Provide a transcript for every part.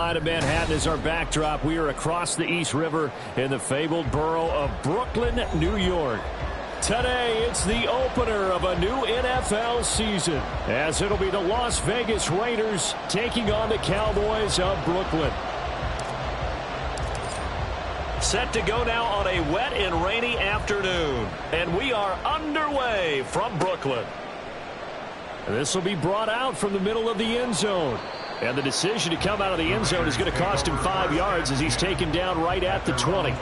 Of Manhattan is our backdrop. We are across the East River in the fabled borough of Brooklyn, New York. Today, it's the opener of a new NFL season, as it'll be the Las Vegas Raiders taking on the Cowboys of Brooklyn. Set to go now on a wet and rainy afternoon, and we are underway from Brooklyn. This will be brought out from the middle of the end zone. And the decision to come out of the end zone is going to cost him 5 yards as he's taken down right at the 20.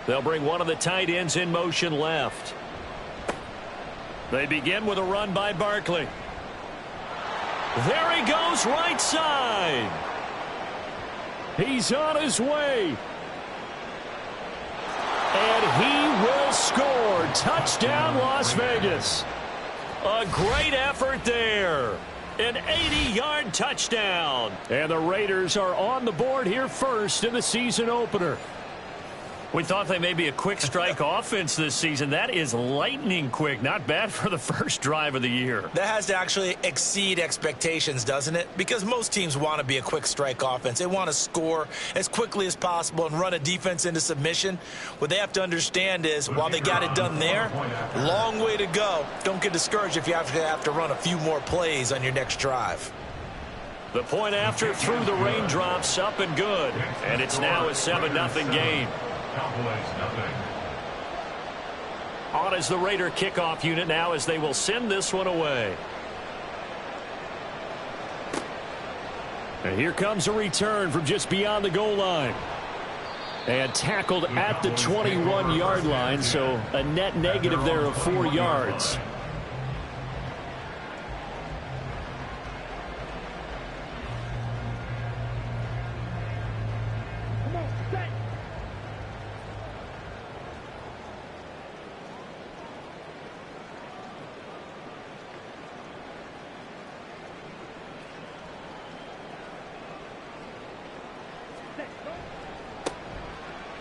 They'll bring one of the tight ends in motion left. They begin with a run by Barkley. There he goes, right side. He's on his way. And he will score. Touchdown, Las Vegas. A great effort there. An 80-yard touchdown. And the Raiders are on the board here first in the season opener. We thought they may be a quick strike offense this season. That is lightning quick. Not bad for the first drive of the year. That has to actually exceed expectations, doesn't it? Because most teams want to be a quick strike offense. They want to score as quickly as possible and run a defense into submission. What they have to understand is, while they got it done there, long way to go. Don't get discouraged if you have to run a few more plays on your next drive. The point after through the raindrops, up and good. And it's now a 7-0 game. On is the Raider kickoff unit now as they will send this one away. And here comes a return from just beyond the goal line. And tackled at the 21-yard line, so a net negative there of 4 yards.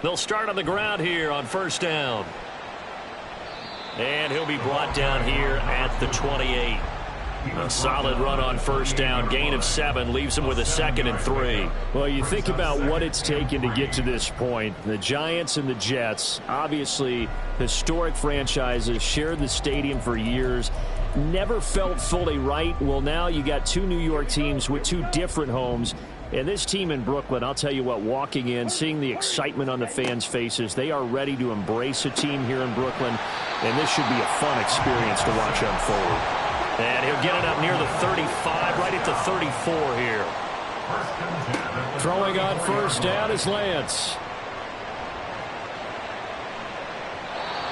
They'll start on the ground here on first down. And he'll be brought down here at the 28. A solid run on first down. Gain of 7 leaves him with a 2nd and 3. Well, you think about what it's taken to get to this point. The Giants and the Jets, obviously historic franchises, shared the stadium for years. Never felt fully right. Well, now you got two New York teams with two different homes. And this team in Brooklyn, I'll tell you what, walking in, seeing the excitement on the fans' faces, they are ready to embrace a team here in Brooklyn, and this should be a fun experience to watch unfold. And he'll get it up near the 35, right at the 34 here. Throwing on first down is Lance.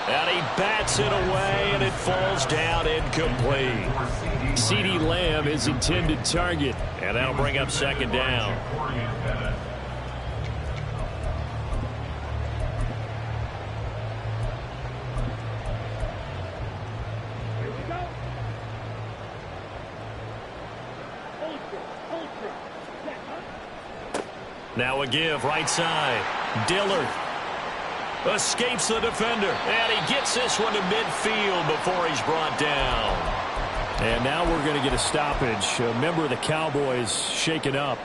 And he bats it away, and it falls down incomplete. CeeDee Lamb is intended target. And that'll bring up second down. Now a give, right side. Dillard escapes the defender, and he gets this one to midfield before he's brought down. And now we're going to get a stoppage. A member of the Cowboys shaken up.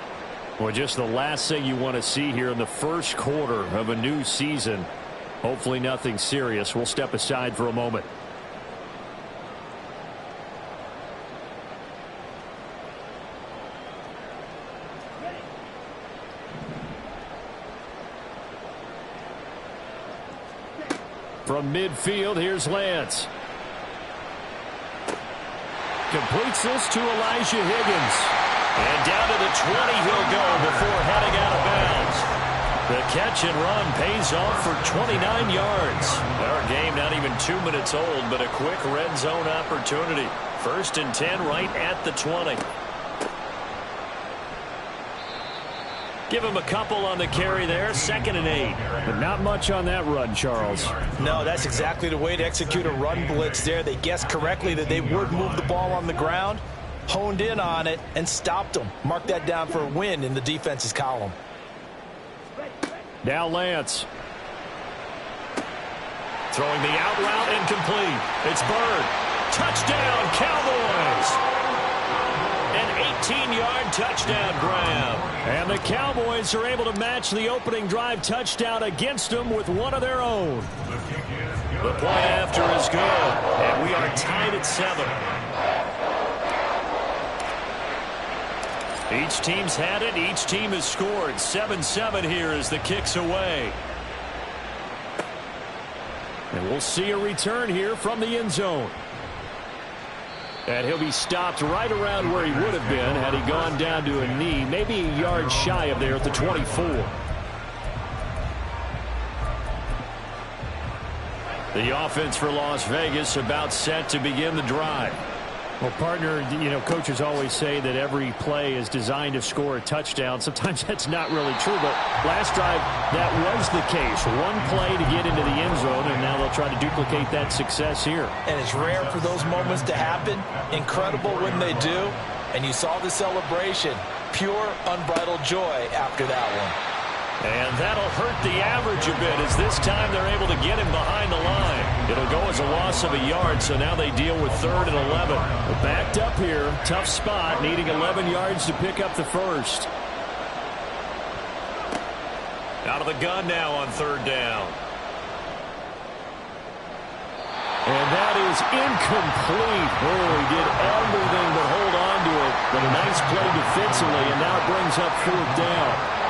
Well, just the last thing you want to see here in the first quarter of a new season. Hopefully nothing serious. We'll step aside for a moment. From midfield, here's Lance. Completes this to Elijah Higgins. And down to the 20 he'll go before heading out of bounds. The catch and run pays off for 29 yards. Our game not even 2 minutes old, but a quick red zone opportunity. 1st and 10 right at the 20. Give him a couple on the carry there, 2nd and 8. But not much on that run, Charles. No, that's exactly the way to execute a run blitz there. They guessed correctly that they would move the ball on the ground, honed in on it, and stopped them. Mark that down for a win in the defense's column. Now Lance. Throwing the out route incomplete. It's Bird. Touchdown, Cowboys! An 18-yard touchdown grab. And the Cowboys are able to match the opening drive touchdown against them with one of their own. The point after is good, and we are tied at 7. Each team's had it. Each team has scored. 7-7 here as the kick's away. And we'll see a return here from the end zone. And he'll be stopped right around where he would have been had he gone down to a knee, maybe a yard shy of there at the 24. The offense for Las Vegas about set to begin the drive. Well, partner, coaches always say that every play is designed to score a touchdown. Sometimes that's not really true, but last drive, that was the case. One play to get into the end zone, and now they'll try to duplicate that success here. And it's rare for those moments to happen. Incredible when they do. And you saw the celebration. Pure, unbridled joy after that one. And that'll hurt the average a bit as this time they're able to get him behind the line. It'll go as a loss of a yard, so now they deal with 3rd and 11. Well, backed up here, tough spot, needing 11 yards to pick up the first. Out of the gun now on 3rd down. And that is incomplete. Oh, he did everything but hold on to it. But a nice play defensively, and now it brings up 4th down.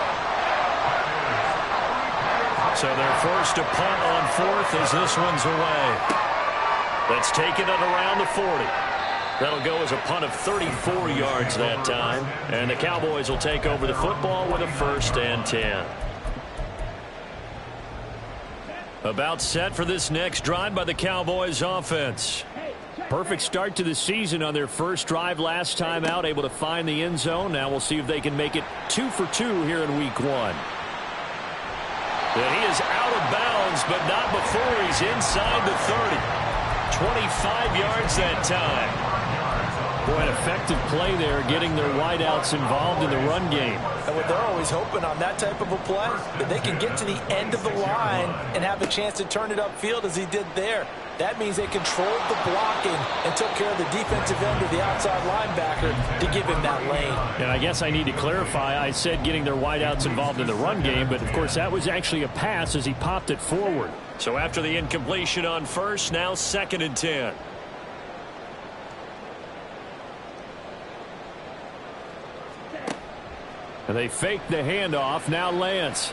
So they're forced to punt on 4th as this one's away. That's taken it around the 40. That'll go as a punt of 34 yards that time. And the Cowboys will take over the football with a 1st and 10. About set for this next drive by the Cowboys offense. Perfect start to the season on their first drive last time out, able to find the end zone. Now we'll see if they can make it 2 for 2 here in week 1. And he is out of bounds, but not before he's inside the 30. 25 yards that time. Boy, an effective play there, getting their wideouts involved in the run game. And what they're always hoping on that type of a play, that they can get to the end of the line and have a chance to turn it upfield as he did there. That means they controlled the blocking and took care of the defensive end or the outside linebacker to give him that lane. And I guess I need to clarify, I said getting their wideouts involved in the run game, but of course that was actually a pass as he popped it forward. So after the incompletion on 1st, now 2nd and 10. And they fake the handoff. Now Lance.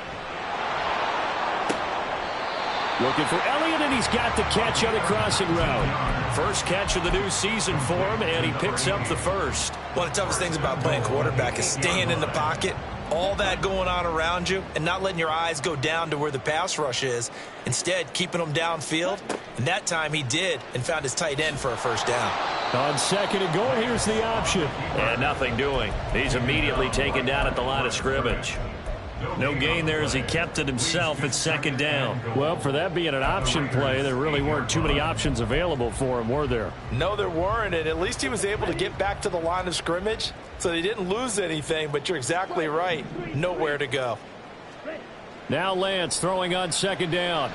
Looking for Elliott, and he's got the catch on the crossing route. First catch of the new season for him, and he picks up the first. One of the toughest things about playing quarterback is staying in the pocket, all that going on around you, and not letting your eyes go down to where the pass rush is. Instead, keeping them downfield. And that time he did and found his tight end for a 1st down. On 2nd and goal, here's the option. And nothing doing. He's immediately taken down at the line of scrimmage. No gain there as he kept it himself at 2nd down. Well, for that being an option play, there really weren't too many options available for him, were there? No, there weren't, and at least he was able to get back to the line of scrimmage, so they didn't lose anything, but you're exactly right. Nowhere to go. Now Lance throwing on 2nd down.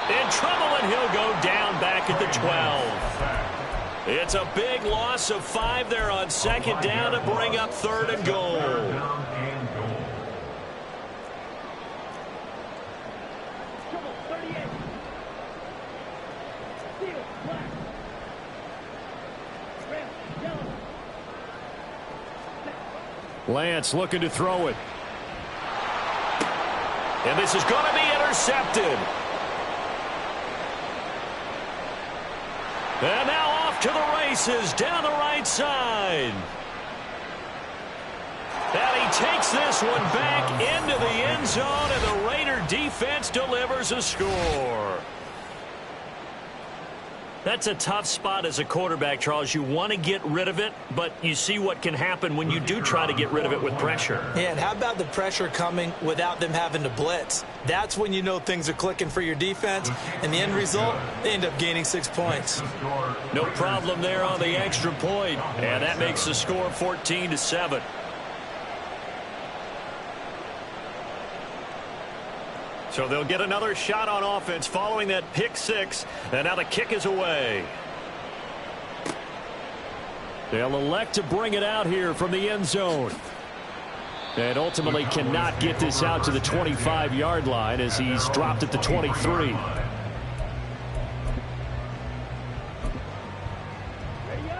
In trouble, and he'll go down back at the 12. It's a big loss of 5 there on 2nd down to bring up 3rd and goal. Lance looking to throw it. And this is going to be intercepted. And now off to the races down the right side. And he takes this one back into the end zone, and the Raider defense delivers a score. That's a tough spot as a quarterback, Charles. You want to get rid of it, but you see what can happen when you do try to get rid of it with pressure. Yeah, and how about the pressure coming without them having to blitz? That's when you know things are clicking for your defense, and the end result, they end up gaining 6 points. No problem there on the extra point, and that makes the score 14-7. So they'll get another shot on offense following that pick six, and now the kick is away. They'll elect to bring it out here from the end zone. And ultimately cannot get this out to the 25-yard line as he's dropped at the 23.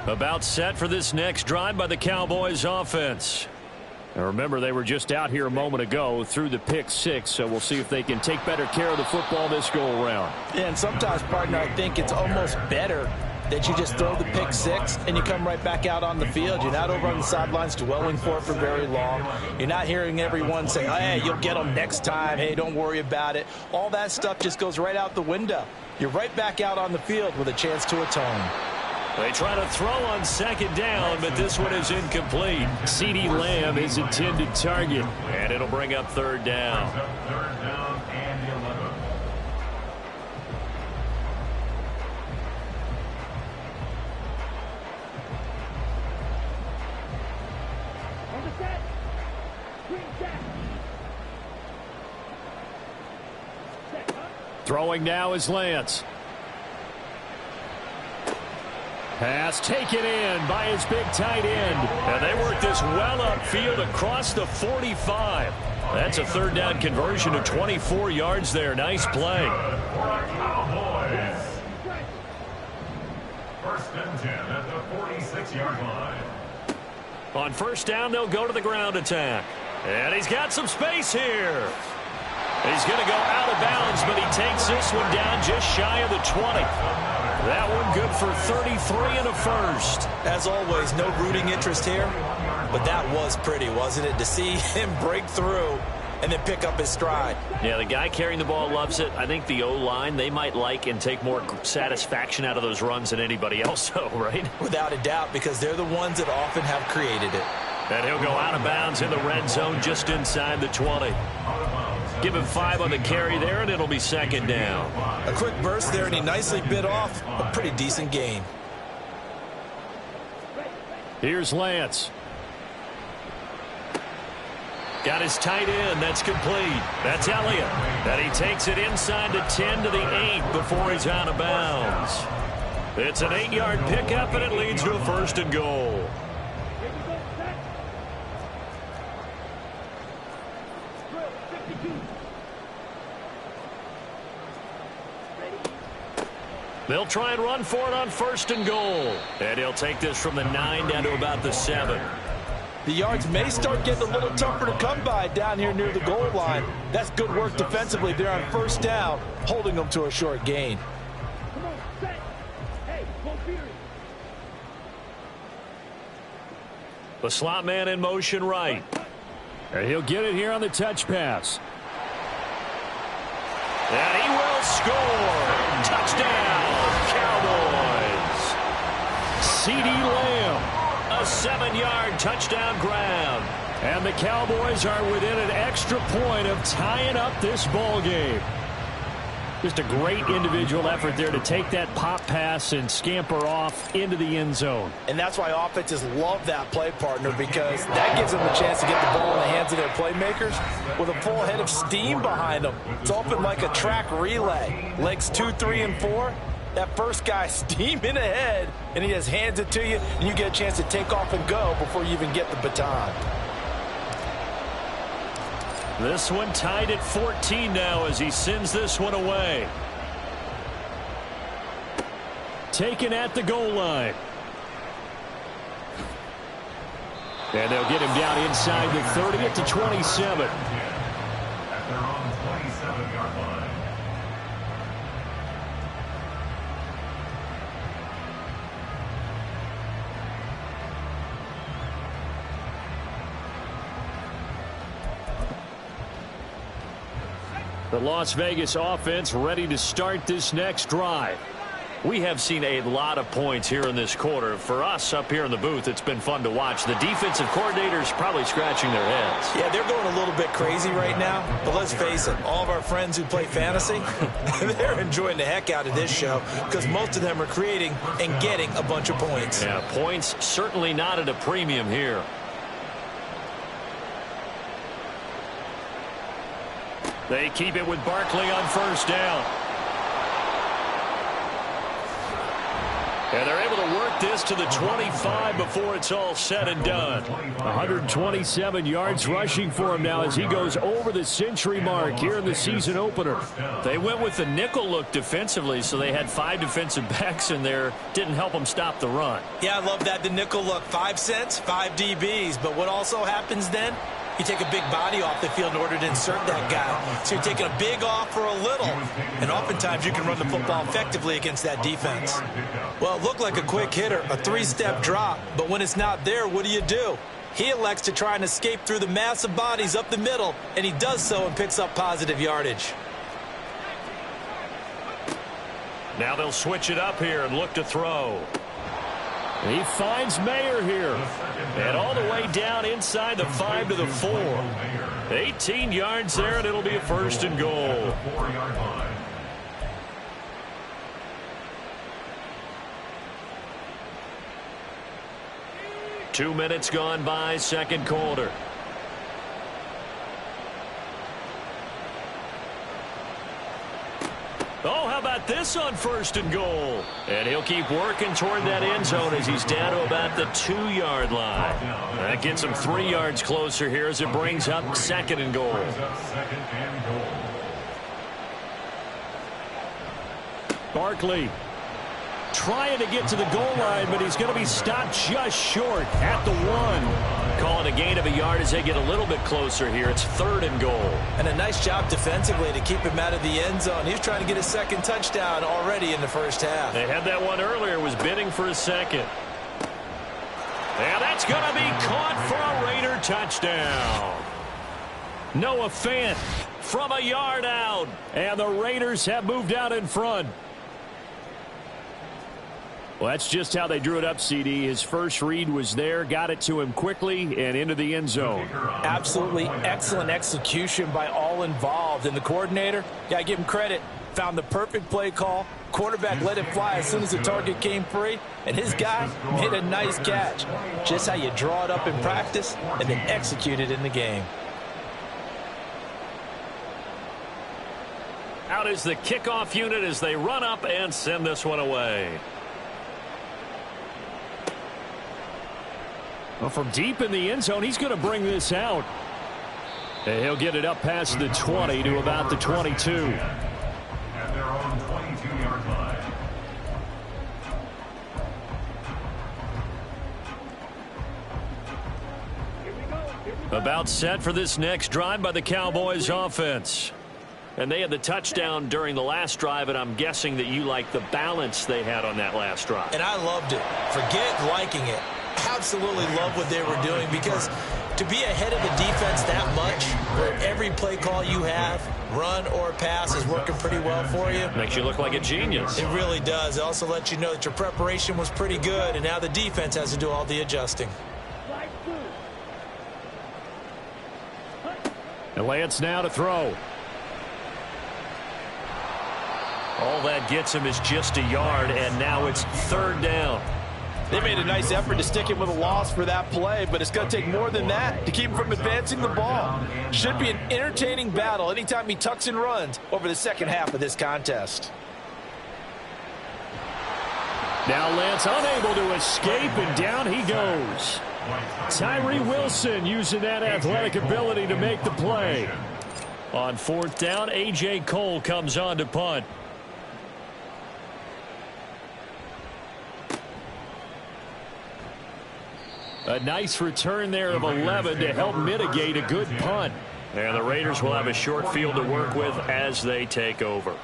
About set for this next drive by the Cowboys offense. Now remember, they were just out here a moment ago through the pick six, so we'll see if they can take better care of the football this go-around. Yeah, and sometimes, partner, I think it's almost better that you just throw the pick six and you come right back out on the field. You're not over on the sidelines dwelling for it for very long. You're not hearing everyone say, hey, you'll get them next time. Hey, don't worry about it. All that stuff just goes right out the window. You're right back out on the field with a chance to atone. They try to throw on second down, but this one is incomplete. CeeDee Lamb is intended target. And it'll bring up third down. Throwing now is Lance. Pass taken in by his big tight end. And they work this well upfield across the 45. That's a third down conversion of 24 yards there. Nice play. First and 10 at the 46-yard line. On first down, they'll go to the ground attack. And he's got some space here. He's going to go out of bounds, but he takes this one down just shy of the 20. That one good for 33 and a first. As always, no rooting interest here, but that was pretty, wasn't it? To see him break through and then pick up his stride. Yeah, the guy carrying the ball loves it. I think the O-line, they might like and take more satisfaction out of those runs than anybody else, though, right? Without a doubt, because they're the ones that often have created it. And he'll go out of bounds in the red zone just inside the 20. Give him 5 on the carry there, and it'll be second down. A quick burst there, and he nicely bit off a pretty decent gain. Here's Lance. Got his tight end. That's complete. That's Elliott. And he takes it inside the 10 to the 8 before he's out of bounds. It's an 8-yard pickup, and it leads to a first and goal. They'll try and run for it on first and goal. And he'll take this from the 9 down to about the 7. The yards may start getting a little tougher to come by down here near the goal line. That's good work defensively there on first down, holding them to a short gain. The slot man in motion right. And he'll get it here on the touch pass. And he will score. Touchdown, Cowboys. CeeDee Lamb. A 7-yard touchdown grab. And the Cowboys are within an extra point of tying up this ball game. Just a great individual effort there to take that pop pass and scamper off into the end zone. And that's why offenses love that play, partner, because that gives them the chance to get the ball in the hands of their playmakers with a full head of steam behind them. It's often like a track relay. Legs 2, 3, and 4. That first guy steaming ahead, and he just hands it to you, and you get a chance to take off and go before you even get the baton. This one tied at 14 now as he sends this one away. Taken at the goal line. And they'll get him down inside the 30 at the 27. At their own 27-yard line. The Las Vegas offense ready to start this next drive. We have seen a lot of points here in this quarter. For us up here in the booth, it's been fun to watch. The defensive coordinators probably scratching their heads. Yeah, they're going a little bit crazy right now. But let's face it, all of our friends who play fantasy, they're enjoying the heck out of this show because most of them are creating and getting a bunch of points. Yeah, points certainly not at a premium here. They keep it with Barkley on first down. And they're able to work this to the 25 before it's all said and done. 127 yards rushing for him now as he goes over the century mark here in the season opener. They went with the nickel look defensively, so they had 5 defensive backs in there. Didn't help them stop the run. Yeah, I love that, the nickel look. 5 cents, 5 DBs. But what also happens then? You take a big body off the field in order to insert that guy. So you're taking a big off for a little. And oftentimes you can run the football effectively against that defense. Well, it looked like a quick hitter, a 3-step drop. But when it's not there, what do? He elects to try and escape through the massive bodies up the middle. And he does so and picks up positive yardage. Now they'll switch it up here and look to throw. He finds Mayer here. And all the way down inside the 5 to the 4. 18 yards there, and it'll be a first and goal. 4-yard line. Two minutes gone by, second quarter. Oh, how about this on first and goal? And he'll keep working toward that end zone as he's down to about the 2-yard line. That gets him 3 yards closer here as it brings up second and goal. Barkley trying to get to the goal line, but he's going to be stopped just short at the 1. Calling a gain of a yard as they get a little bit closer here. It's third and goal. And a nice job defensively to keep him out of the end zone. He was trying to get his second touchdown already in the first half. They had that one earlier, was bidding for a second. And that's going to be caught for a Raider touchdown. Noah Fant from a yard out. And the Raiders have moved out in front. Well, that's just how they drew it up, CD. His first read was there, got it to him quickly, and into the end zone. Absolutely excellent execution by all involved. And the coordinator, got to give him credit, found the perfect play call. Quarterback let it fly as soon as the target came free, and his guy made a nice catch. Just how you draw it up in practice and then execute it in the game. Out is the kickoff unit as they run up and send this one away. Well, from deep in the end zone, he's going to bring this out. And he'll get it up past the 20 to about the 22. At their own 22-yard line. About set for this next drive by the Cowboys offense. And they had the touchdown during the last drive, and I'm guessing that you like the balance they had on that last drive. And I loved it. Forget liking it. Absolutely love what they were doing, because to be ahead of a defense that much, where every play call you have, run or pass, is working pretty well for you. Makes you look like a genius. It really does. It also lets you know that your preparation was pretty good, and now the defense has to do all the adjusting. And Lance now to throw. All that gets him is just a yard, and now it's third down. They made a nice effort to stick him with a loss for that play, but it's going to take more than that to keep him from advancing the ball. Should be an entertaining battle anytime he tucks and runs over the second half of this contest. Now Lance unable to escape, and down he goes. Tyree Wilson using that athletic ability to make the play. On fourth down, A.J. Cole comes on to punt. A nice return there of 11 to help mitigate a good punt. And the Raiders will have a short field to work with as they take over.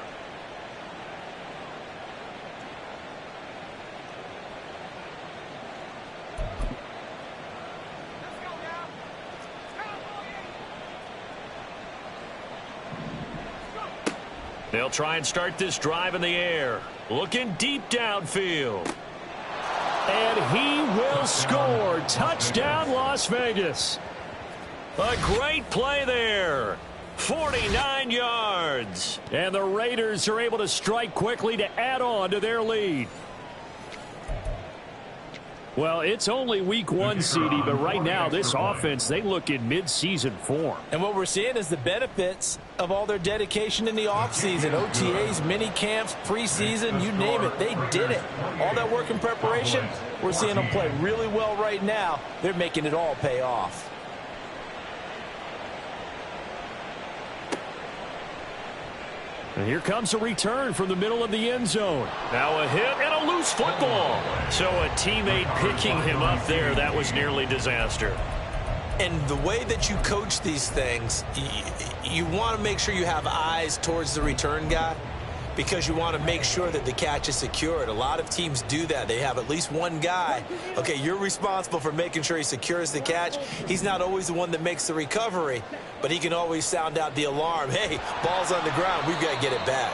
They'll try and start this drive in the air. Looking deep downfield. And he will score. Touchdown, Las Vegas. A great play there. 49 yards. And the Raiders are able to strike quickly to add on to their lead. Well, it's only week 1, CD, but right now this offense, they look in mid-season form. And what we're seeing is the benefits of all their dedication in the offseason. OTAs, mini camps, preseason, you name it. They did it. All that work in preparation, we're seeing them play really well right now. They're making it all pay off. And here comes a return from the middle of the end zone. Now a hit and a loose football. So a teammate picking him up there, that was nearly disaster. And the way that you coach these things, you want to make sure you have eyes towards the return guy because you want to make sure that the catch is secured. A lot of teams do that. They have at least one guy. Okay, you're responsible for making sure he secures the catch. He's not always the one that makes the recovery, but he can always sound out the alarm. Hey, ball's on the ground. We've got to get it back.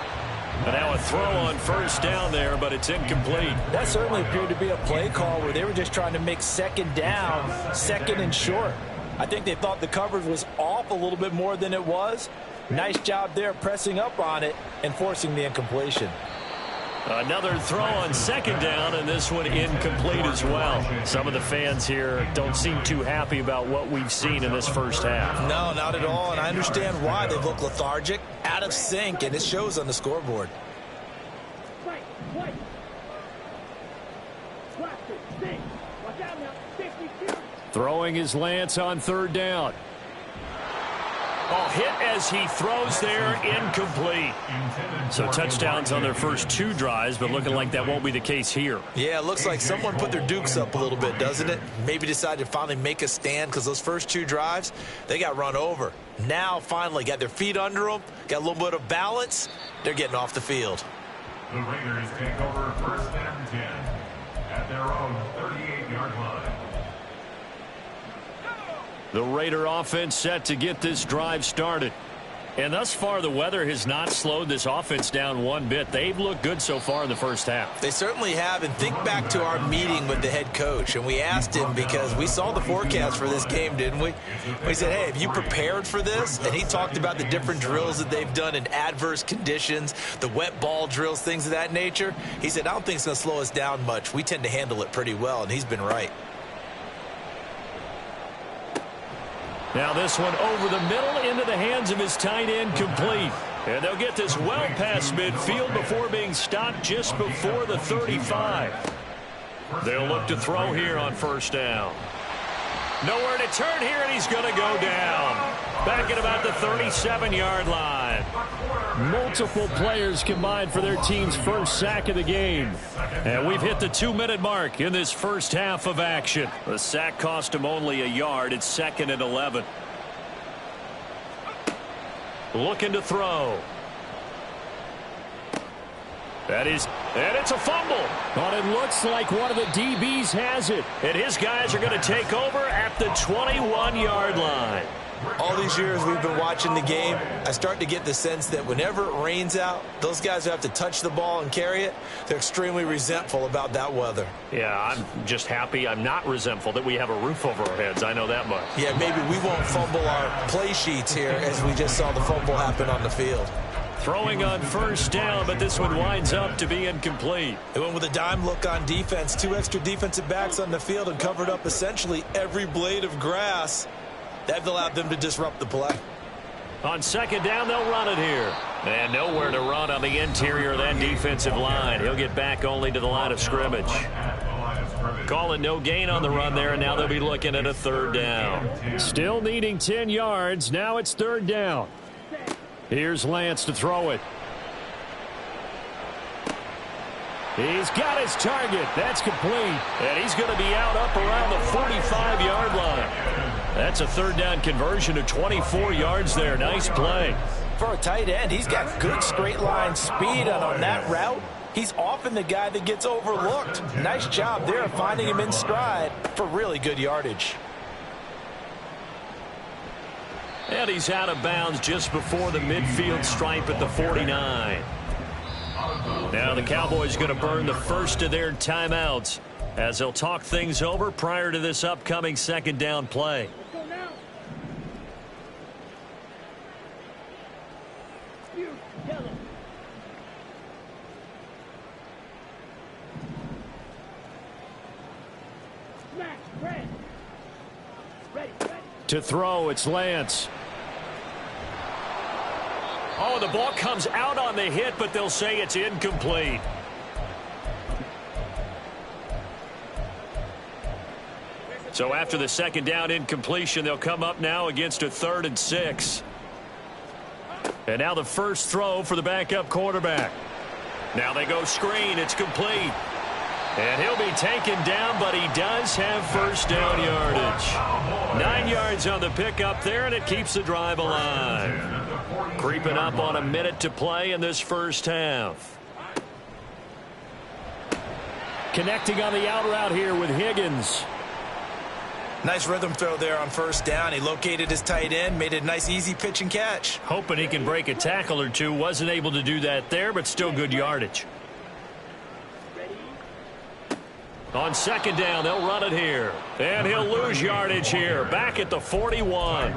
And now a throw on first down there, but it's incomplete. That certainly appeared to be a play call where they were just trying to make second down, second and short. I think they thought the coverage was off a little bit more than it was. Nice job there pressing up on it and forcing the incompletion. Another throw on second down, and this one incomplete as well. Some of the fans here don't seem too happy about what we've seen in this first half. No, not at all, and I understand why. They look lethargic, out of sync, and it shows on the scoreboard. Throwing is Lance on third down. Oh, hit as he throws there, incomplete. So touchdowns on their first 2 drives, but looking like that won't be the case here. Yeah, it looks like someone put their dukes up a little bit, doesn't it? Maybe decided to finally make a stand because those first 2 drives, they got run over. Now, finally, got their feet under them, got a little bit of balance. They're getting off the field. The Raiders take over first and 10 at their own 38-yard line. The Raider offense set to get this drive started. And thus far, the weather has not slowed this offense down one bit. They've looked good so far in the first half. They certainly have. And think back to our meeting with the head coach. And we asked him because we saw the forecast for this game, didn't we? We said, hey, have you prepared for this? And he talked about the different drills that they've done in adverse conditions, the wet ball drills, things of that nature. He said, I don't think it's going to slow us down much. We tend to handle it pretty well. And he's been right. Now this one over the middle into the hands of his tight end, complete. And they'll get this well past midfield before being stopped just before the 35. They'll look to throw here on first down. Nowhere to turn here, and he's going to go down. Back at about the 37-yard line. Multiple players combined for their team's first sack of the game. And we've hit the 2-minute mark in this first half of action. The sack cost him only a yard. It's 2nd and 11. Looking to throw. And it's a fumble. But it looks like one of the DBs has it. And his guys are going to take over at the 21-yard line. All these years we've been watching the game, I start to get the sense that whenever it rains out, those guys who have to touch the ball and carry it, they're extremely resentful about that weather. Yeah, I'm just happy I'm not resentful that we have a roof over our heads. I know that much. Yeah, maybe we won't fumble our play sheets here as we just saw the fumble happen on the field. Throwing on first down, but this one winds up to be incomplete. They went with a dime look on defense, 2 extra defensive backs on the field and covered up essentially every blade of grass. That allowed them to disrupt the play. On second down, they'll run it here. And nowhere to run on the interior of that defensive line. He'll get back only to the line of scrimmage. Calling no gain on the run there, and now they'll be looking at a 3rd down. Still needing 10 yards. Now it's 3rd down. Here's Lance to throw it. He's got his target. That's complete. And he's going to be out up around the 45-yard line. That's a 3rd down conversion of 24 yards there. Nice play. For a tight end, he's got good straight line speed, and on that route, he's often the guy that gets overlooked. Nice job there finding him in stride for really good yardage. And he's out of bounds just before the midfield stripe at the 49. Now the Cowboys going to burn the first of their timeouts as they'll talk things over prior to this upcoming second down play. To throw, it's Lance. Oh, the ball comes out on the hit, but they'll say it's incomplete. So after the second down incompletion, they'll come up now against a 3rd and 6. And now the first throw for the backup quarterback. Now they go screen. It's complete. And he'll be taken down, but he does have first down yardage. 9 yards on the pickup there, and it keeps the drive alive. Creeping up on a minute to play in this first half. Connecting on the out route here with Higgins. Nice rhythm throw there on first down. He located his tight end, made it a nice easy pitch and catch. Hoping he can break a tackle or two. Wasn't able to do that there, but still good yardage. On second down, they'll run it here. And he'll lose yardage here. Back at the 41.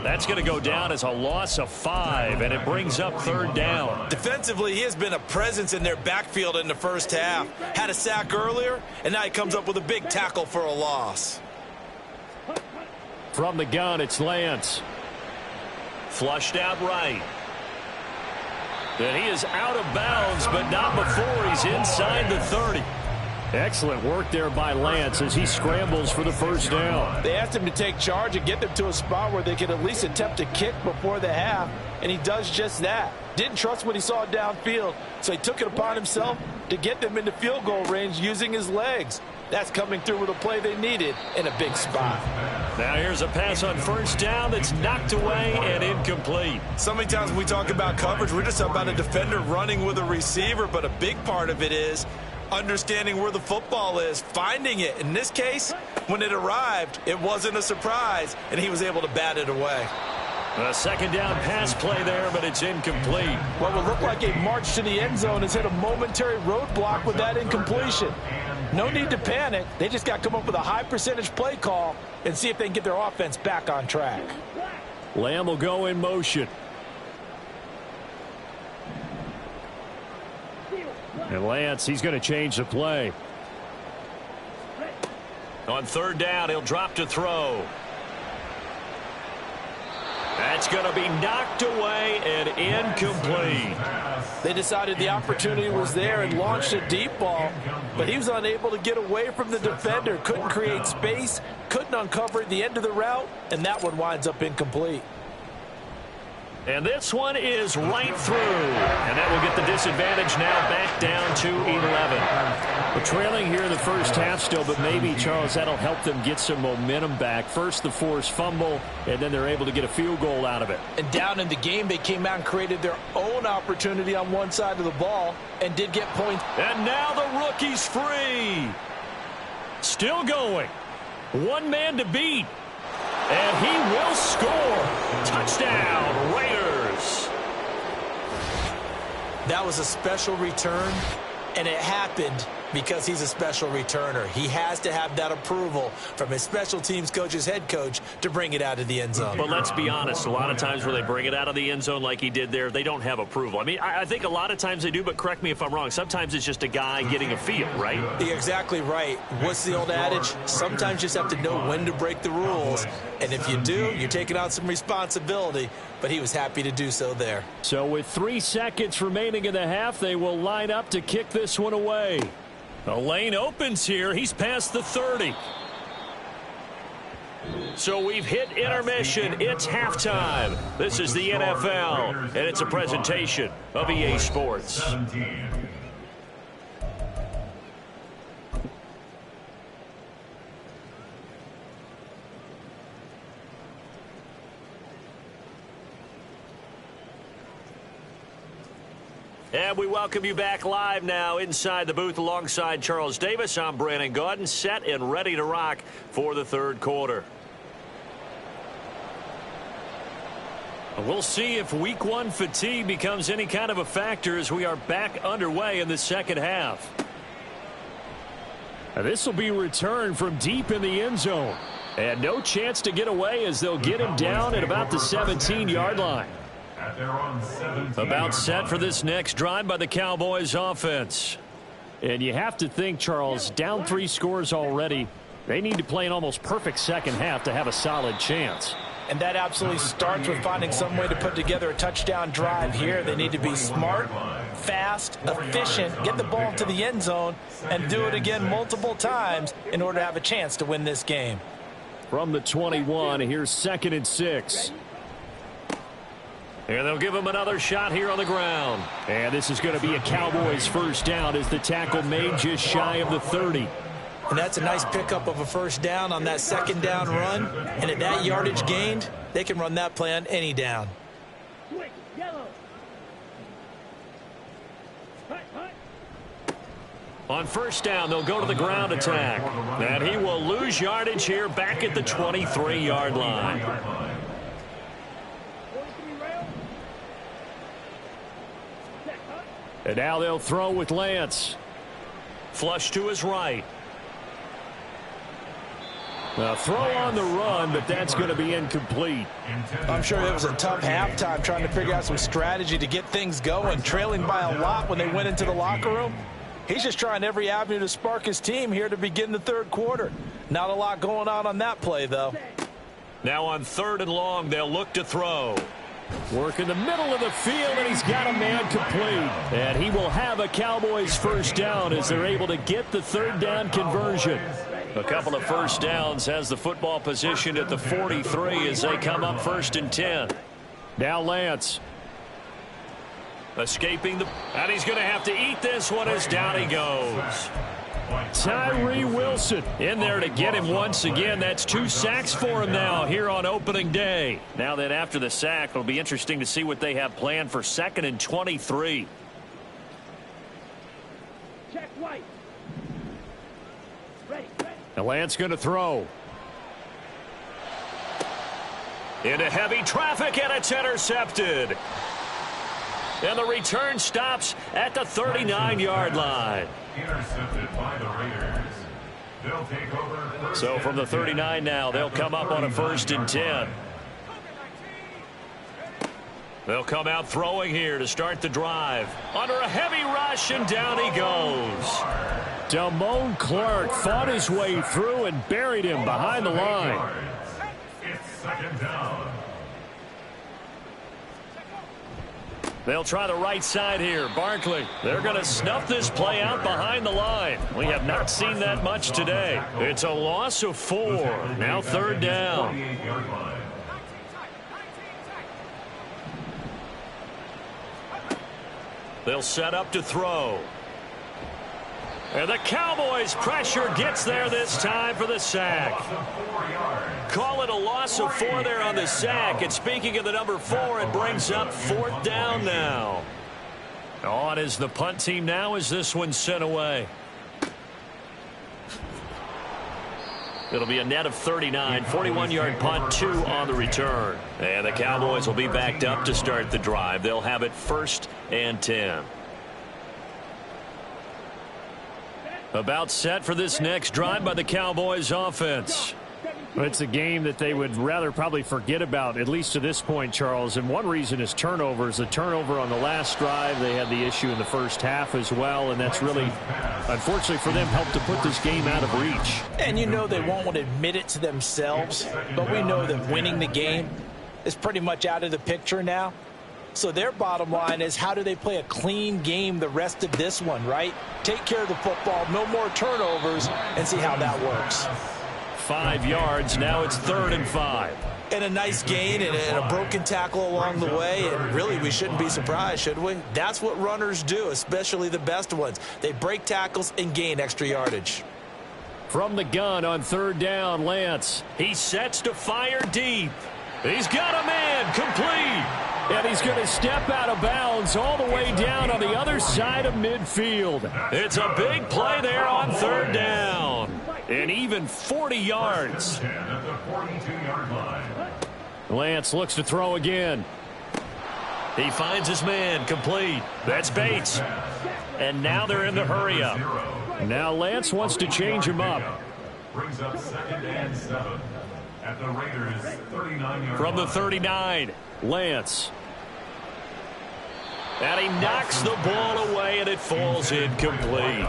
That's going to go down as a loss of 5, and it brings up 3rd down. Defensively, he has been a presence in their backfield in the first half. Had a sack earlier, and now he comes up with a big tackle for a loss. From the gun, it's Lance. Flushed out right. And he is out of bounds, but not before he's inside the 30. Excellent work there by Lance as he scrambles for the first down. They asked him to take charge and get them to a spot where they could at least attempt a kick before the half, and he does just that. Didn't trust what he saw downfield, so he took it upon himself to get them into field goal range using his legs. That's coming through with a play they needed in a big spot. Now here's a pass on first down that's knocked away and incomplete. So many times when we talk about coverage, we're just about a defender running with a receiver, but a big part of it is understanding where the football is, finding it. In this case, when it arrived, it wasn't a surprise, and he was able to bat it away. A second down pass play there, but it's incomplete. What would look like a march to the end zone has hit a momentary roadblock with that incompletion. No need to panic. They just got to come up with a high percentage play call and see if they can get their offense back on track. Lamb will go in motion. And Lance, he's going to change the play. On third down, he'll drop to throw. That's going to be knocked away and incomplete. They decided the opportunity was there and launched a deep ball, but he was unable to get away from the defender. Couldn't create space, couldn't uncover the end of the route, and that one winds up incomplete. And this one is right through. And that will get the disadvantage now back down to 11. We're trailing here in the first half still, but maybe, Charles, that'll help them get some momentum back. First the forced fumble, and then they're able to get a field goal out of it. And down in the game, they came out and created their own opportunity on one side of the ball and did get points. And now the rookie's free. Still going. One man to beat. And he will score. Touchdown, Raiders. That was a special return, and it happened because he's a special returner. He has to have that approval from his special teams coach's head coach to bring it out of the end zone. But let's be honest, a lot of times when they bring it out of the end zone like he did there, they don't have approval. I mean, I think a lot of times they do, but correct me if I'm wrong. Sometimes it's just a guy getting a feel, right? You're exactly right. What's the old adage? Sometimes you just have to know when to break the rules. And if you do, you're taking on some responsibility. But he was happy to do so there. So with 3 seconds remaining in the half, they will line up to kick this one away. The lane opens here. He's past the 30. So we've hit intermission. It's halftime. This is the NFL, and it's a presentation of EA Sports. 17. And we welcome you back live now inside the booth alongside Charles Davis. I'm Brandon Gaudin, set and ready to rock for the third quarter. We'll see if week one fatigue becomes any kind of a factor as we are back underway in the second half. This will be returned from deep in the end zone. And no chance to get away as they'll get him down at about the 17-yard line. About set for this next drive by the Cowboys offense. And you have to think, Charles, down 3 scores already. They need to play an almost perfect second half to have a solid chance. And that absolutely starts with finding some way to put together a touchdown drive here. They need to be smart, fast, efficient, get the ball to the end zone, and do it again multiple times in order to have a chance to win this game. From the 21, here's 2nd and 6. And they'll give him another shot here on the ground. And this is going to be a Cowboys first down as the tackle made just shy of the 30. And that's a nice pickup of a first down on that second down run. And at that yardage gained, they can run that play on any down. On first down, they'll go to the ground attack. And he will lose yardage here back at the 23-yard line. And now they'll throw with Lance. Flush to his right. A throw on the run, but that's going to be incomplete. I'm sure it was a tough halftime trying to figure out some strategy to get things going, trailing by a lot when they went into the locker room. He's just trying every avenue to spark his team here to begin the third quarter. Not a lot going on that play, though. Now on 3rd and long, they'll look to throw. Work in the middle of the field, and he's got a man complete. And he will have a Cowboys first down as they're able to get the 3rd down conversion. A couple of first downs, has the football position at the 43 as they come up 1st and 10. Now Lance. Escaping and he's going to have to eat this one as down he goes. Tyree Wilson in there to get him once again. That's 2 sacks for him now here on opening day. Now that after the sack, it'll be interesting to see what they have planned for 2nd and 23. Check White. And Lance going to throw. Into heavy traffic, and it's intercepted. And the return stops at the 39-yard line. Intercepted by the Raiders. They'll take over. So from the 39 now, they'll come up on a 1st and 10. They'll come out throwing here to start the drive. Under a heavy rush, and down he goes. Damone Clark fought his way through and buried him behind the line. It's 2nd down. They'll try the right side here. Barkley. They're going to snuff this play out behind the line. We have not seen that much today. It's a loss of 4. Now 3rd down. They'll set up to throw. And the Cowboys pressure gets there this time for the sack. Call it a loss of 4 there on the sack. And speaking of the number 4, it brings up 4th down now. On is the punt team now as this one's sent away. It'll be a net of 39, 41-yard punt, 2 on the return. And the Cowboys will be backed up to start the drive. They'll have it 1st and 10. About set for this next drive by the Cowboys offense. It's a game that they would rather probably forget about, at least to this point, Charles. And one reason is turnovers. The turnover on the last drive, they had the issue in the first half as well. And that's really, unfortunately for them, helped to put this game out of reach. And you know they won't want to admit it to themselves. But we know that winning the game is pretty much out of the picture now. So their bottom line is, how do they play a clean game the rest of this one, right? Take care of the football, no more turnovers, and see how that works. 5 yards. Now it's 3rd and 5. And a nice gain and a broken tackle along the way. And really, we shouldn't be surprised, should we? That's what runners do, especially the best ones. They break tackles and gain extra yardage. From the gun on 3rd down, Lance. He sets to fire deep. He's got a man complete. And he's going to step out of bounds all the way down on the other side of midfield. It's a big play there on 3rd down. And even 40 yards. Lance looks to throw again. He finds his man, complete. That's Bates. And now they're in the hurry up. Now Lance wants to change him up. Brings up 2nd and 7 at the Raiders' 39-yard From the 39, Lance. And he knocks the ball away, and it falls incomplete.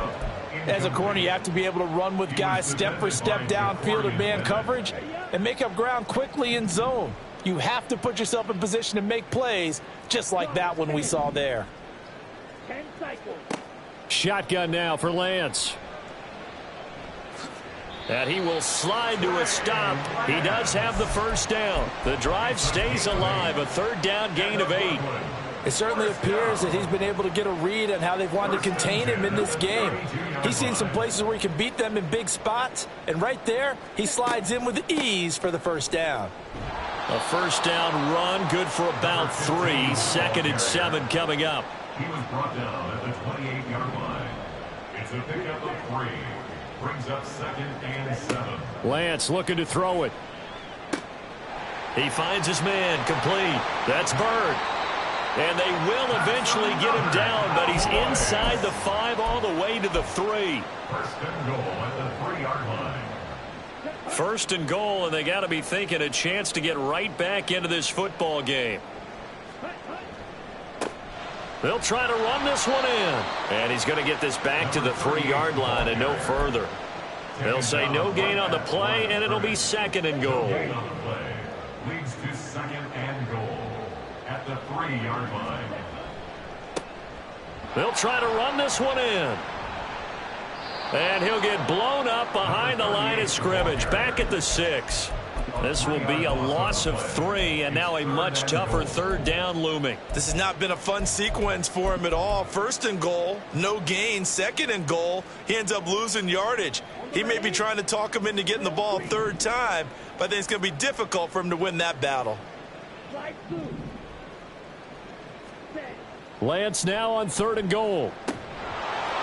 As a corner, you have to be able to run with guys step for step downfield in man coverage and make up ground quickly in zone. You have to put yourself in position to make plays, just like that one we saw there. Shotgun now for Lance. And he will slide to a stop. He does have the first down. The drive stays alive, a 3rd down gain of 8. It certainly appears that he's been able to get a read on how they've wanted to contain him in this game. He's seen some places where he can beat them in big spots, and right there, he slides in with ease for the first down. A first down run, good for about 3. 2nd and 7 coming up. He was brought down at the 28-yard line. It's a pickup of 3. Brings up 2nd and 7. Lance looking to throw it. He finds his man, complete. That's Bird. And they will eventually get him down, but he's inside the 5 all the way to the 3. 1st and goal at the 3-yard line. 1st and goal, and they got to be thinking a chance to get right back into this football game. They'll try to run this one in. And he's going to get this back to the 3-yard line and no further. They'll say no gain on the play, and it'll be 2nd and goal. Leads to 2nd and goal at the 3-yard line. They'll try to run this one in. And he'll get blown up behind the line of scrimmage, back at the 6. This will be a loss of 3, and now a much tougher 3rd down looming. This has not been a fun sequence for him at all. 1st and goal, no gain. 2nd and goal, he ends up losing yardage. He may be trying to talk him into getting the ball 3rd time, but I think it's going to be difficult for him to win that battle. Lance now on 3rd and goal.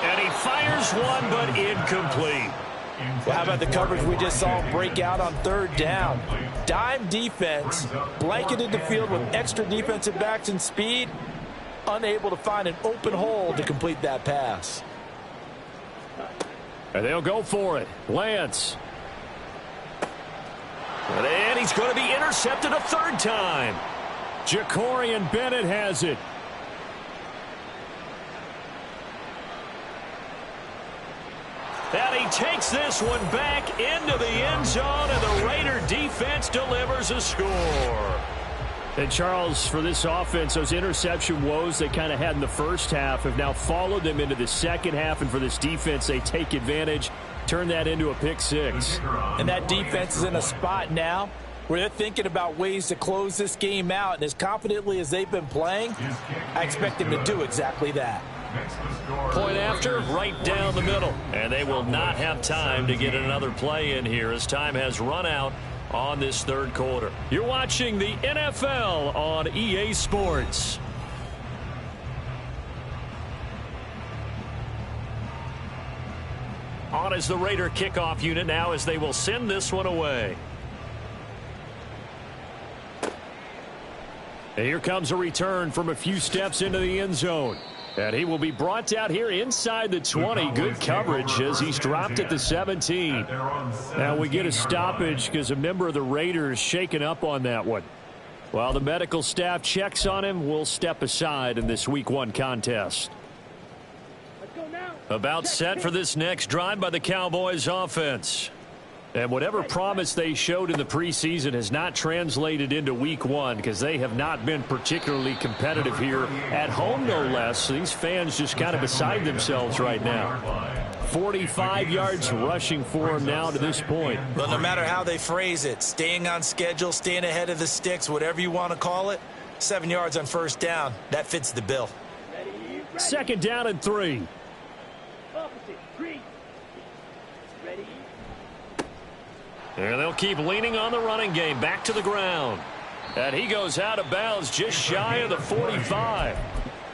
And he fires one, but incomplete. Well, how about the coverage we just saw break out on 3rd down? Dime defense, blanketed the field with extra defensive backs and speed, unable to find an open hole to complete that pass. And they'll go for it. Lance. And he's going to be intercepted a 3rd time. Jacorian Bennett has it. And he takes this one back into the end zone, and the Raider defense delivers a score. And Charles, for this offense, those interception woes they kind of had in the first half have now followed them into the second half, and for this defense, they take advantage, turn that into a pick 6. And that defense is in a spot now where they're thinking about ways to close this game out, and as confidently as they've been playing, I expect them to do exactly that. Point after, right down the middle. And they will not have time to get another play in here as time has run out on this 3rd quarter. You're watching the NFL on EA Sports. On is the Raider kickoff unit now as they will send this one away. And here comes a return from a few steps into the end zone. And he will be brought down here inside the 20. Good coverage as he's dropped at the 17. Now we get a stoppage because a member of the Raiders shaken up on that one. While the medical staff checks on him, we'll step aside in this Week 1 contest. About set for this next drive by the Cowboys offense. And whatever promise they showed in the preseason has not translated into Week 1 because they have not been particularly competitive here at home, no less. These fans just kind of beside themselves right now. 45 yards rushing for them now to this point. Well, no matter how they phrase it, staying on schedule, staying ahead of the sticks, whatever you want to call it, 7 yards on 1st down, that fits the bill. 2nd down and 3. And they'll keep leaning on the running game. Back to the ground. And he goes out of bounds just shy of the 45.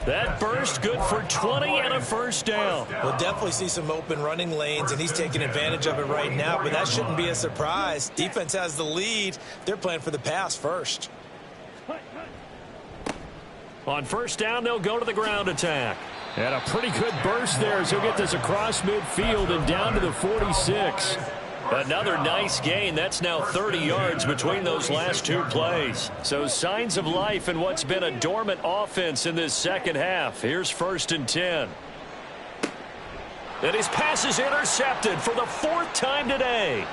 That burst good for 20 and a 1st down. We'll definitely see some open running lanes, and he's taking advantage of it right now, but that shouldn't be a surprise. Defense has the lead. They're playing for the pass first. On first down, they'll go to the ground attack. And a pretty good burst there as he'll get this across midfield and down to the 46. Another nice gain. That's now 30 yards between those last two plays. So signs of life in what's been a dormant offense in this second half. Here's 1st and 10. And his pass is intercepted for the 4th time today.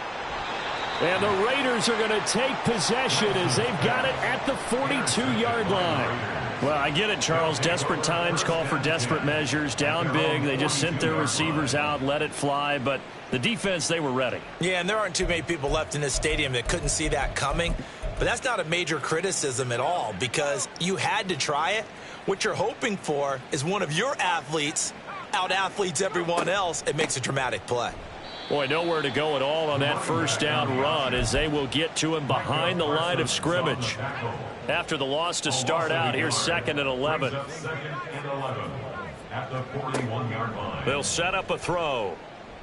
And the Raiders are going to take possession as they've got it at the 42-yard line. Well, I get it, Charles. Desperate times call for desperate measures. Down big. They just sent their receivers out, let it fly. But the defense, they were ready. Yeah, and there aren't too many people left in this stadium that couldn't see that coming. But that's not a major criticism at all because you had to try it. What you're hoping for is one of your athletes out-athletes everyone else. It makes a dramatic play. Boy, nowhere to go at all on that first down run as they will get to him behind the line of scrimmage. After the loss to start out, here's 2nd and 11. They'll set up a throw.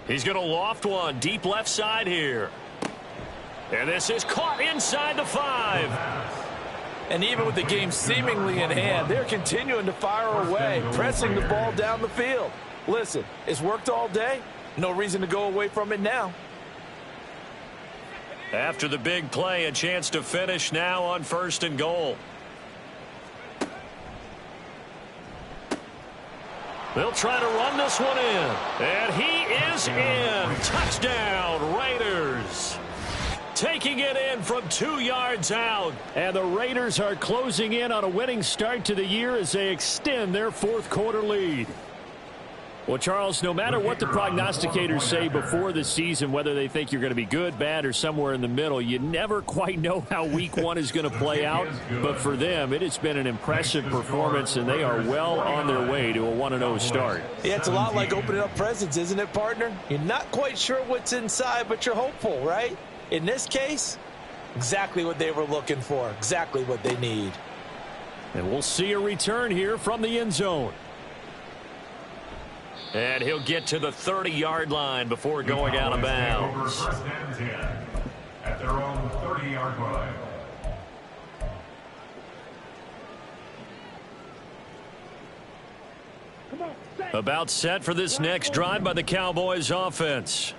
He's going to loft one deep left side here. And this is caught inside the 5. And even with the game seemingly in hand, they're continuing to fire away, pressing the ball down the field. Listen, it's worked all day. No reason to go away from it now. After the big play, a chance to finish now on 1st and goal. They'll try to run this one in. And he is in. Touchdown, Raiders. Taking it in from 2 yards out. And the Raiders are closing in on a winning start to the year as they extend their 4th quarter lead. Well, Charles, no matter what the prognosticators say before the season, whether they think you're going to be good, bad, or somewhere in the middle, you never quite know how week 1 is going to play out. But for them, it has been an impressive performance, and they are well on their way to a 1-0 start. Yeah, it's a lot like opening up presents, isn't it, partner? You're not quite sure what's inside, but you're hopeful, right? In this case, exactly what they were looking for, exactly what they need. And we'll see a return here from the end zone. And he'll get to the 30-yard line before going out of bounds. At their own 30-yard line. About set for this next drive by the Cowboys offense.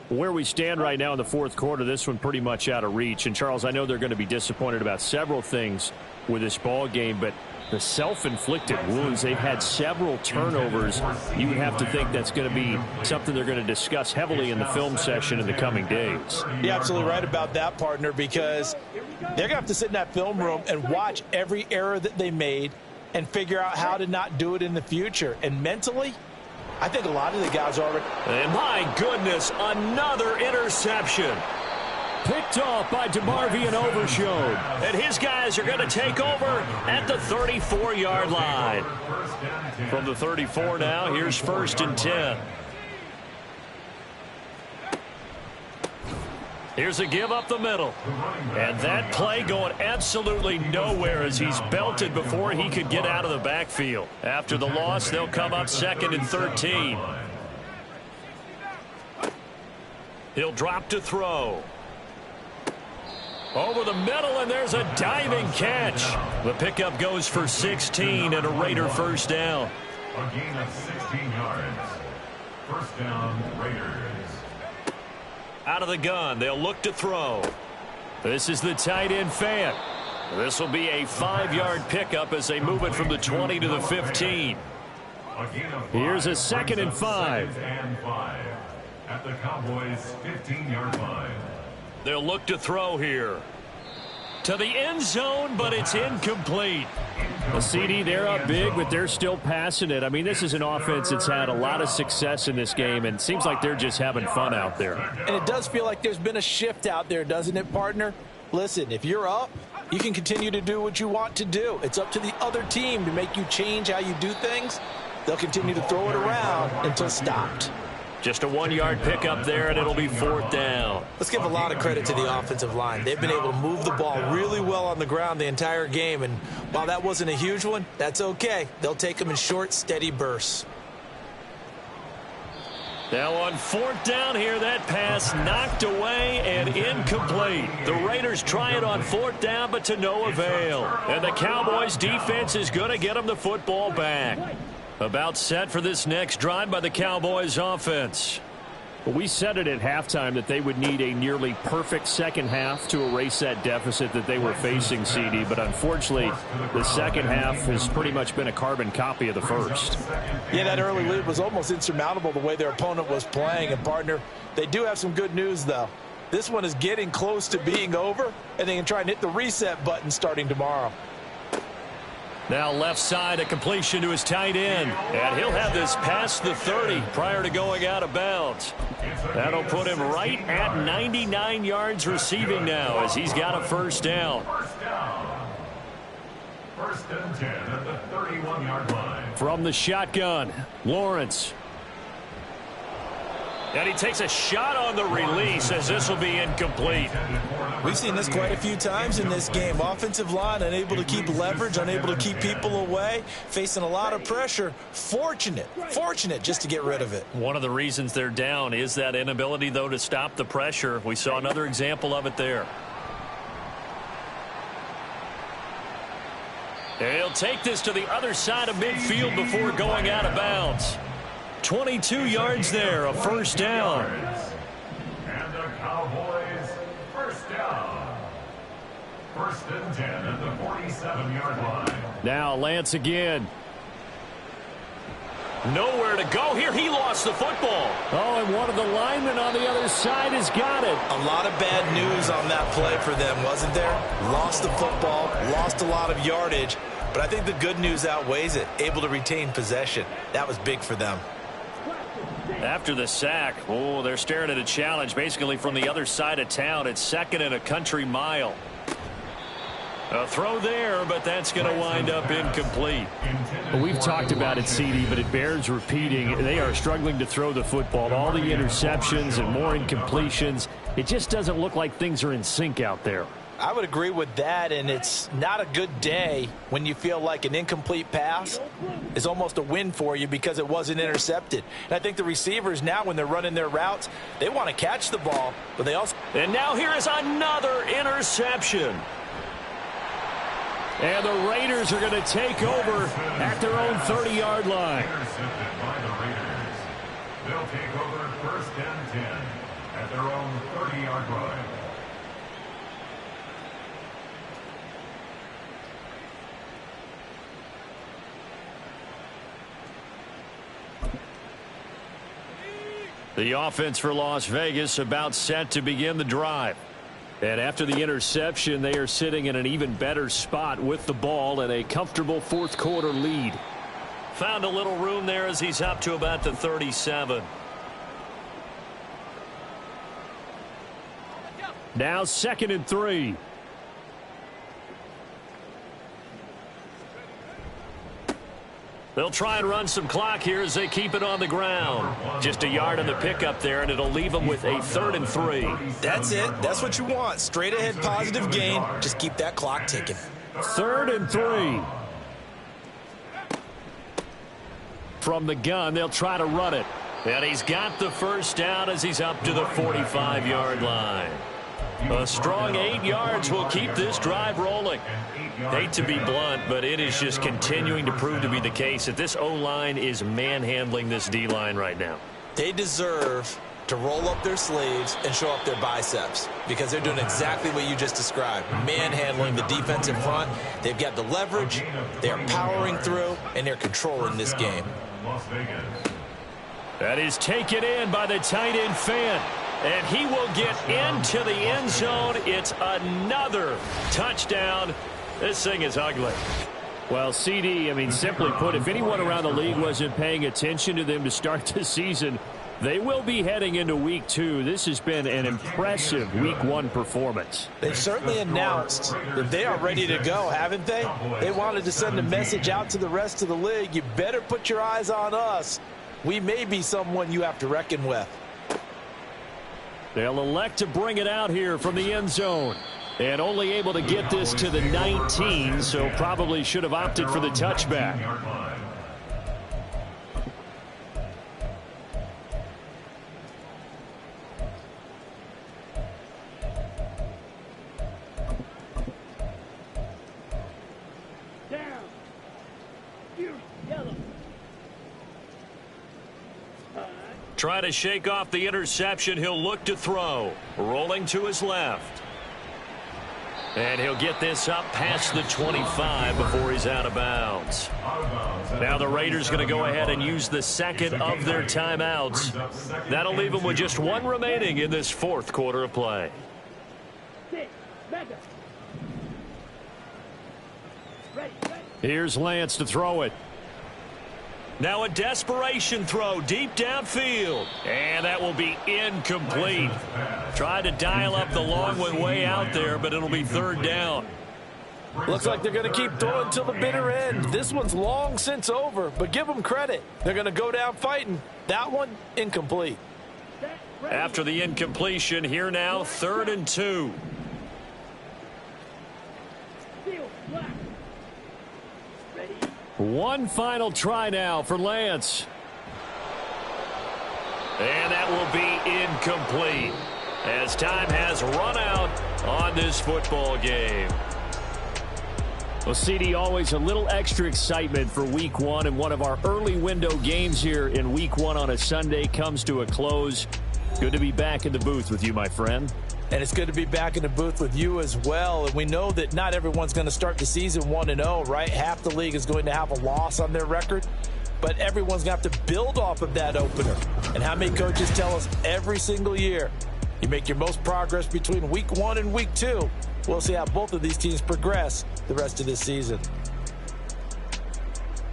Where we stand right now in the 4th quarter, this one pretty much out of reach. And, Charles, I know they're going to be disappointed about several things with this ball game, but the self-inflicted wounds, they've had several turnovers. You would have to think that's going to be something they're going to discuss heavily in the film session in the coming days. You're absolutely right about that, partner, because they're going to have to sit in that film room and watch every error that they made and figure out how to not do it in the future. And mentally, I think a lot of the guys are already. And my goodness, another interception. Picked off by DeMarvion Overshown. And his guys are going to take over at the 34-yard line. From the 34 now, here's 1st and 10. Here's a give up the middle. And that play going absolutely nowhere as he's belted before he could get out of the backfield. After the loss, they'll come up 2nd and 13. He'll drop to throw. Over the middle, and there's a diving catch. The pickup goes for 16 and a Raider first down. A gain of 16 yards. First down, Raiders. Out of the gun, they'll look to throw. This is the tight end fan. This will be a 5-yard pickup as they move it from the 20 to the 15. Here's a 2nd and 5. 2nd and 5 at the Cowboys' 15-yard line. They'll look to throw here. To the end zone, but it's incomplete. A CD, they're up big, but they're still passing it. I mean, this is an offense that's had a lot of success in this game, and it seems like they're just having fun out there. And it does feel like there's been a shift out there, doesn't it, partner? Listen, if you're up, you can continue to do what you want to do. It's up to the other team to make you change how you do things. They'll continue to throw it around until stopped. Just a 1-yard pickup there, and it'll be 4th down. Let's give a lot of credit to the offensive line. They've been able to move the ball really well on the ground the entire game, and while that wasn't a huge one, that's okay. They'll take them in short, steady bursts. Now on 4th down here, that pass knocked away and incomplete. The Raiders try it on 4th down, but to no avail. And the Cowboys defense is going to get them the football back. About set for this next drive by the Cowboys offense. We said it at halftime that they would need a nearly perfect second half to erase that deficit that they were facing, CD. But unfortunately, the second half has pretty much been a carbon copy of the first. Yeah, that early lead was almost insurmountable the way their opponent was playing. And, partner, they do have some good news, though. This one is getting close to being over, and they can try and hit the reset button starting tomorrow. Now left side, a completion to his tight end. And he'll have this past the 30 prior to going out of bounds. That'll put him right at 99 yards receiving now as he's got a first down. First and 10 at the 31-yard line. From the shotgun, Lawrence. And he takes a shot on the release as this will be incomplete. We've seen this quite a few times in this game. Offensive line unable to keep leverage, unable to keep people away, facing a lot of pressure. Fortunate just to get rid of it. One of the reasons they're down is that inability, though, to stop the pressure. We saw another example of it there. He'll take this to the other side of midfield before going out of bounds. 22 yards there, a first down. And the Cowboys first down. First and 10 at the 47-yard line. Now Lance again. Nowhere to go here. He lost the football. Oh, and one of the linemen on the other side has got it. A lot of bad news on that play for them, wasn't there? Lost the football, lost a lot of yardage, but I think the good news outweighs it. Able to retain possession. That was big for them. After the sack, oh, they're staring at a challenge basically from the other side of town. It's 2nd and a country mile. A throw there, but that's going to wind up incomplete. Well, we've talked about it, CD, but it bears repeating. They are struggling to throw the football. All the interceptions and more incompletions. It just doesn't look like things are in sync out there. I would agree with that, and it's not a good day when you feel like an incomplete pass is almost a win for you because it wasn't intercepted. And I think the receivers now, when they're running their routes, they want to catch the ball, but they also... And now here is another interception. And the Raiders are going to take over at their own 30-yard line. Intercepted by the Raiders. They'll take over first and 10 at their own 30-yard line. The offense for Las Vegas about set to begin the drive. And after the interception, they are sitting in an even better spot with the ball and a comfortable fourth quarter lead. Found a little room there as he's up to about the 37. Now 2nd and 3. They'll try and run some clock here as they keep it on the ground. Just a yard on the pickup there, and it'll leave them with a 3rd and 3. That's it. That's what you want. Straight ahead positive gain. Just keep that clock ticking. 3rd and 3. From the gun, they'll try to run it. And he's got the first down as he's up to the 45-yard line. A strong 8 yards will keep this drive rolling. Hate to be blunt, but it is just continuing to prove to be the case that this O-line is manhandling this D-line right now. They deserve to roll up their sleeves and show up their biceps because they're doing exactly what you just described, manhandling the defense in front. They've got the leverage, they're powering through, and they're controlling this game. That is taken in by the tight end Fant. And he will get into the end zone. It's another touchdown. This thing is ugly. Well, CD, I mean, simply put, if anyone around the league wasn't paying attention to them to start the season, they will be heading into Week 2. This has been an impressive Week 1 performance. They've certainly announced that they are ready to go, haven't they? They wanted to send a message out to the rest of the league. You better put your eyes on us. We may be someone you have to reckon with. They'll elect to bring it out here from the end zone. And only able to get this to the 19, so probably should have opted for the touchback. Try to shake off the interception. He'll look to throw. Rolling to his left. And he'll get this up past the 25 before he's out of bounds. Now the Raiders going to go ahead and use the second of their timeouts. That'll leave them with just one remaining in this fourth quarter of play. Here's Lance to throw it. Now a desperation throw deep downfield. And that will be incomplete. Tried to dial up the long one way out there, but it'll be third down. Looks like they're going to keep throwing till the bitter end. This one's long since over, but give them credit. They're going to go down fighting. That one, incomplete. After the incompletion, here now, 3rd and 2. One final try now for Lance. And that will be incomplete as time has run out on this football game. Well, CD, always a little extra excitement for Week 1, and one of our early window games here in Week 1 on a Sunday comes to a close. Good to be back in the booth with you, my friend. And it's good to be back in the booth with you as well. And we know that not everyone's going to start the season 1-0, right? Half the league is going to have a loss on their record. But everyone's going to have to build off of that opener. And how many coaches tell us every single year, you make your most progress between Week 1 and Week 2. We'll see how both of these teams progress the rest of this season.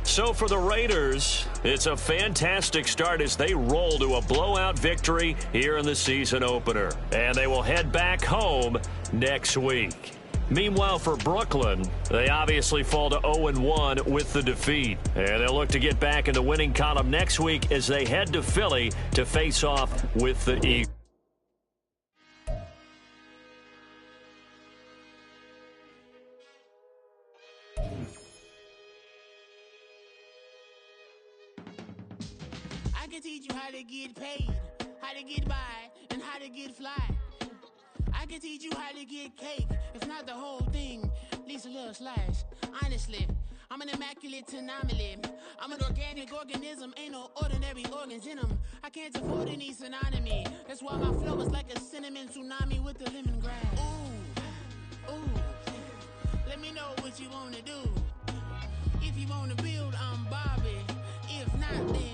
So for the Raiders, it's a fantastic start as they roll to a blowout victory here in the season opener. And they will head back home next week. Meanwhile, for Brooklyn, they obviously fall to 0-1 with the defeat. And they'll look to get back in the winning column next week as they head to Philly to face off with the Eagles. I can teach you how to get paid, how to get by, and how to get fly. I can teach you how to get cake, if not the whole thing, at least a little slice. Honestly, I'm an immaculate anomaly. I'm an organic organism, ain't no ordinary organs in them. I can't afford any synonymy. That's why my flow is like a cinnamon tsunami with the lemongrass. Ooh, ooh, let me know what you wanna do. If you wanna build, I'm Bobby. If not, then